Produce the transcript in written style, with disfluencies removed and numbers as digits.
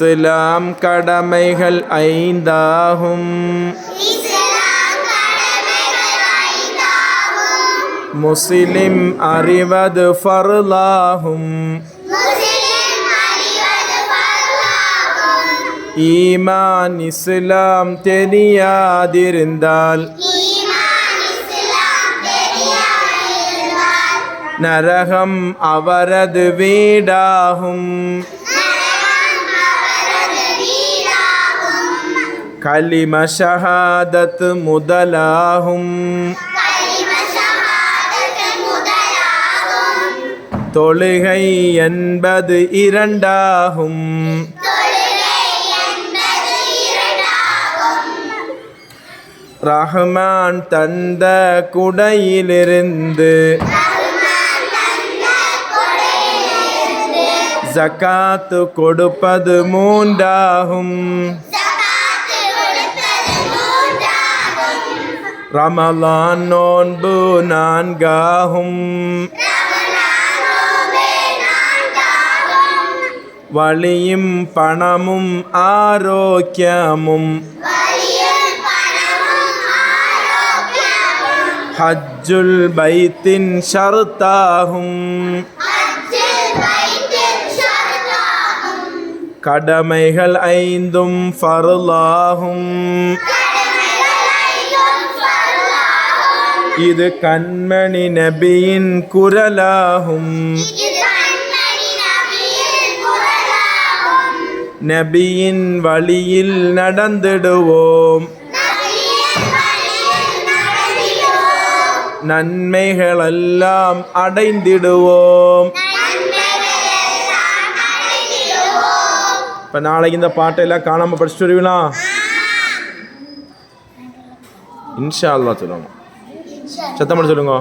இஸ்லாம் கடமைகள் ஐந்தாகும். முஸ்லிம் அறிவது ஃபர்லாகும். ஈமான் இஸ்லாம் தெரியாதிருந்தால் நரகம் அவரது வீடாகும். கலிம ஷஹாதத் முதலாகும். தொழுகை என்பது இரண்டாகும். ரஹ்மான் தந்த குடையிலிருந்து ஜகாத்து கொடுப்பது மூன்றாகும். ரமலான் நோன்பு நான்காகும். வலியும் பணமும் ஆரோக்கியமும் ஹஜ்ஜுல் பைத்தின் ஷர்த்தாகும். கடமைகள் ஐந்தும் ஃபர்லாகும். இது கண்மணி நபியின் குரலாகும். நபியின் வழியில் நடந்திடுவோம். நன்மைகளெல்லாம் அடைந்திடுவோம். இப்போ நாளைக்கு இந்த பாட்டெல்லாம் காணாமல் படிச்சுட்டு வருவீங்களா? இன்ஷா அல்லாஹ் சொல்லுவாங்க. சத்தம் பண்ணி சொல்லுங்க.